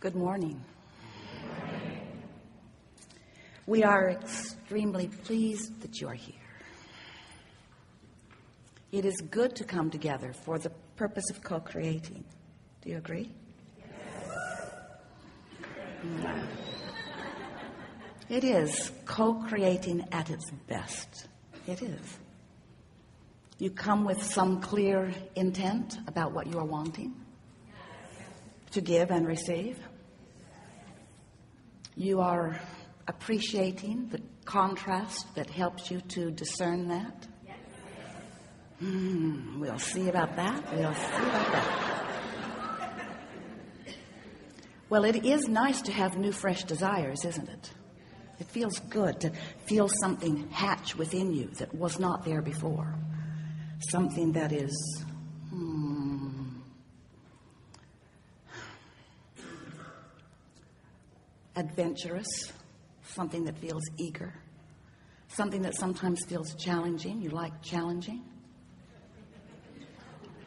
Good morning. We are extremely pleased that you are here. It is good to come together for the purpose of co-creating. Do you agree? Yes. It is co-creating at its best. It is. You come with some clear intent about what you are wanting to give and receive. You are appreciating the contrast that helps you to discern that. We'll see about that. Well, it is nice to have new, fresh desires, isn't it? It feels good to feel something hatch within you that was not there before. Something that is adventurous, something that feels eager, something that sometimes feels challenging. You like challenging?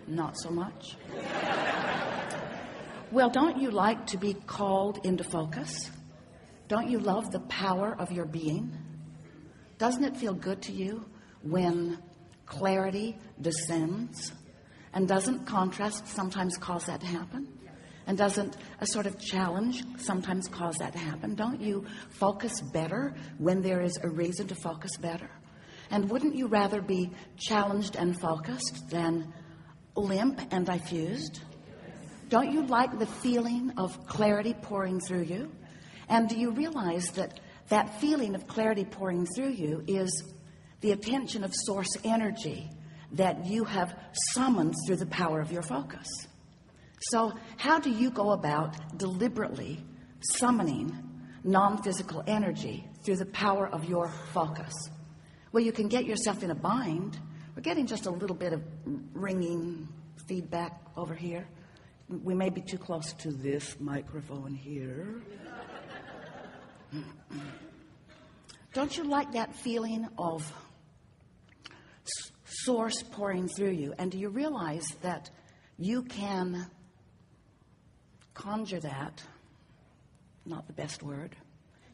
Not so much. Well, don't you like to be called into focus? Don't you love the power of your being? Doesn't it feel good to you when clarity descends? And doesn't contrast sometimes cause that to happen? And doesn't a sort of challenge sometimes cause that to happen? Don't you focus better when there is a reason to focus better? And wouldn't you rather be challenged and focused than limp and diffused? Don't you like the feeling of clarity pouring through you? And do you realize that that feeling of clarity pouring through you is the attention of source energy that you have summoned through the power of your focus? So how do you go about deliberately summoning non-physical energy through the power of your focus? Well, you can get yourself in a bind. We're getting just a little bit of ringing feedback over here. We may be too close to this microphone here. Don't you like that feeling of source pouring through you? And do you realize that you can conjure that? Not the best word.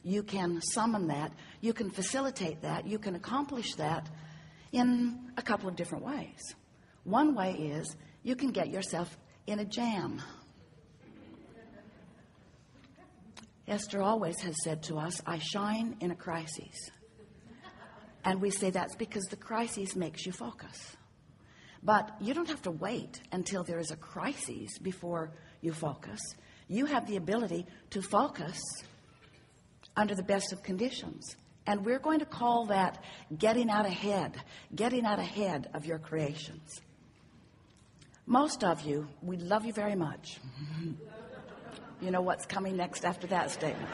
You can summon that. You can facilitate that. You can accomplish that in a couple of different ways. One way is you can get yourself in a jam. Esther always has said to us, I shine in a crisis. And we say that's because the crisis makes you focus. But you don't have to wait until there is a crisis before you focus. You have the ability to focus under the best of conditions. And we're going to call that getting out ahead of your creations. Most of you, we love you very much. You know what's coming next after that statement.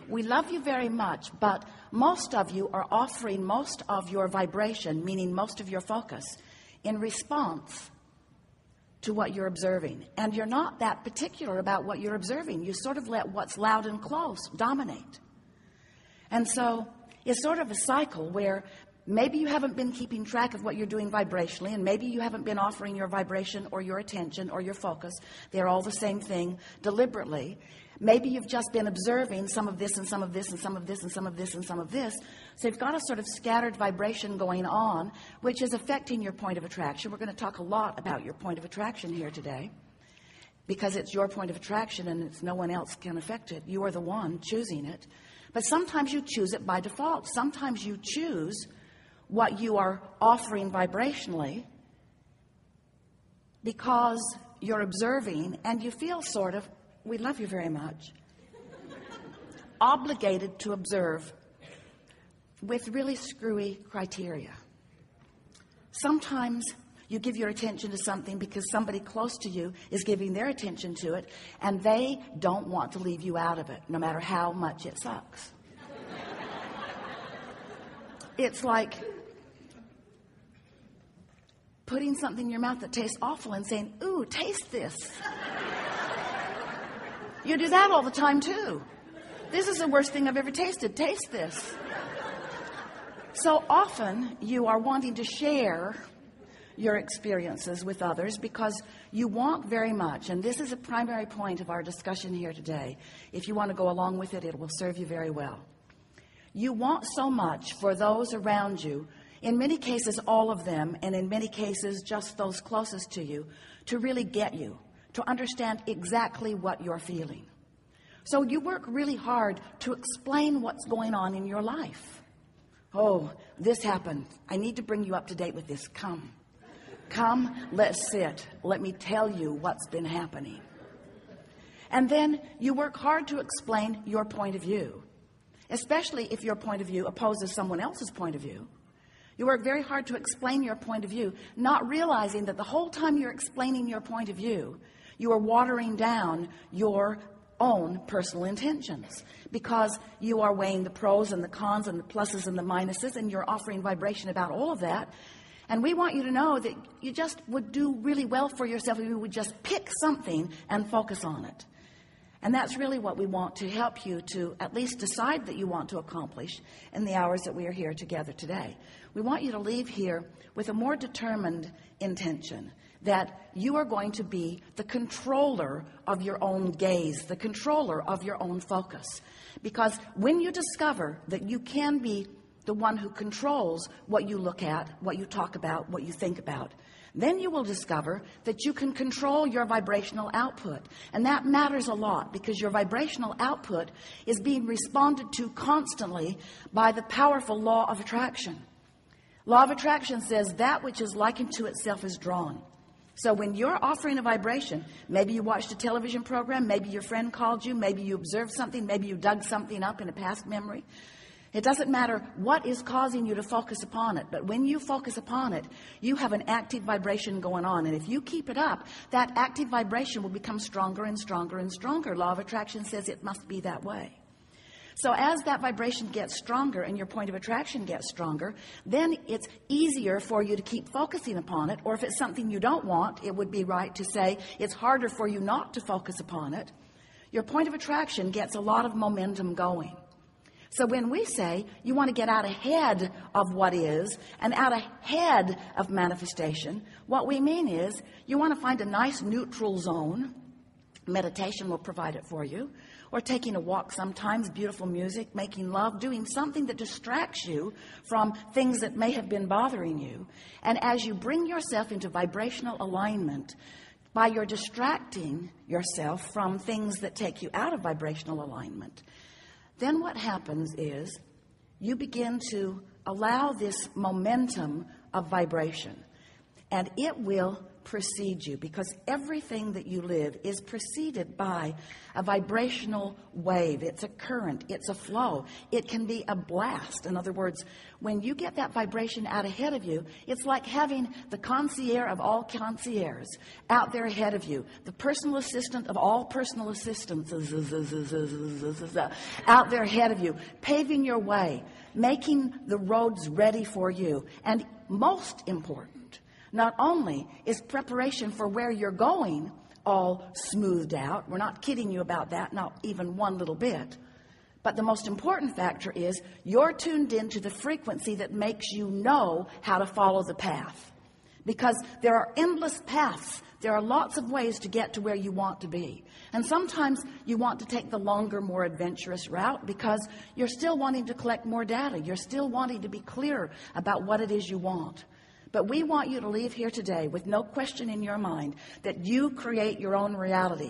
We love you very much, but most of you are offering most of your vibration, meaning most of your focus, in response to what you're observing. And you're not that particular about what you're observing. You sort of let what's loud and close dominate. And so it's sort of a cycle where maybe you haven't been keeping track of what you're doing vibrationally, and maybe you haven't been offering your vibration or your attention or your focus. They're all the same thing deliberately. Maybe you've just been observing some of this and some of this and some of this and some of this and some of this. So you've got a sort of scattered vibration going on, which is affecting your point of attraction. We're going to talk a lot about your point of attraction here today, because it's your point of attraction and it's no one else can affect it. You are the one choosing it. But sometimes you choose it by default. Sometimes you choose what you are offering vibrationally because you're observing and you feel sort of, we love you very much, obligated to observe with really screwy criteria. Sometimes you give your attention to something because somebody close to you is giving their attention to it, and they don't want to leave you out of it, no matter how much it sucks. It's like putting something in your mouth that tastes awful and saying, ooh, taste this. You do that all the time too. This is the worst thing I've ever tasted. Taste this. So often you are wanting to share your experiences with others because you want very much, and this is a primary point of our discussion here today. If you want to go along with it, it will serve you very well. You want so much for those around you, in many cases all of them, and in many cases just those closest to you, to really get you, to understand exactly what you're feeling. So you work really hard to explain what's going on in your life. Oh, this happened. I need to bring you up to date with this. Come, let's sit. Let me tell you what's been happening. And then you work hard to explain your point of view, especially if your point of view opposes someone else's point of view. You work very hard to explain your point of view, not realizing that the whole time you're explaining your point of view, you are watering down your own personal intentions, because you are weighing the pros and the cons and the pluses and the minuses, and you're offering vibration about all of that. And we want you to know that you just would do really well for yourself if you would just pick something and focus on it. And that's really what we want to help you to at least decide that you want to accomplish in the hours that we are here together today. We want you to leave here with a more determined intention that you are going to be the controller of your own gaze, the controller of your own focus. Because when you discover that you can be the one who controls what you look at, what you talk about, what you think about, then you will discover that you can control your vibrational output. And that matters a lot, because your vibrational output is being responded to constantly by the powerful law of attraction. Law of attraction says that which is likened to itself is drawn. So when you're offering a vibration, maybe you watched a television program, maybe your friend called you, maybe you observed something, maybe you dug something up in a past memory. It doesn't matter what is causing you to focus upon it, but when you focus upon it, you have an active vibration going on. And if you keep it up, that active vibration will become stronger and stronger and stronger. Law of attraction says it must be that way. So as that vibration gets stronger and your point of attraction gets stronger, then it's easier for you to keep focusing upon it. Or if it's something you don't want, it would be right to say it's harder for you not to focus upon it. Your point of attraction gets a lot of momentum going. So when we say you want to get out ahead of what is and out ahead of manifestation, what we mean is you want to find a nice neutral zone. Meditation will provide it for you. Or taking a walk sometimes, beautiful music, making love, doing something that distracts you from things that may have been bothering you. And as you bring yourself into vibrational alignment, by your distracting yourself from things that take you out of vibrational alignment, then what happens is you begin to allow this momentum of vibration, and it will precede you, because everything that you live is preceded by a vibrational wave. It's a current, it's a flow, it can be a blast. In other words, when you get that vibration out ahead of you, it's like having the concierge of all concierges out there ahead of you, the personal assistant of all personal assistants out there ahead of you, paving your way, making the roads ready for you. And most important, not only is preparation for where you're going all smoothed out, we're not kidding you about that, not even one little bit, but the most important factor is you're tuned into the frequency that makes you know how to follow the path. Because there are endless paths. There are lots of ways to get to where you want to be. And sometimes you want to take the longer, more adventurous route because you're still wanting to collect more data. You're still wanting to be clear about what it is you want. But we want you to leave here today with no question in your mind that you create your own reality.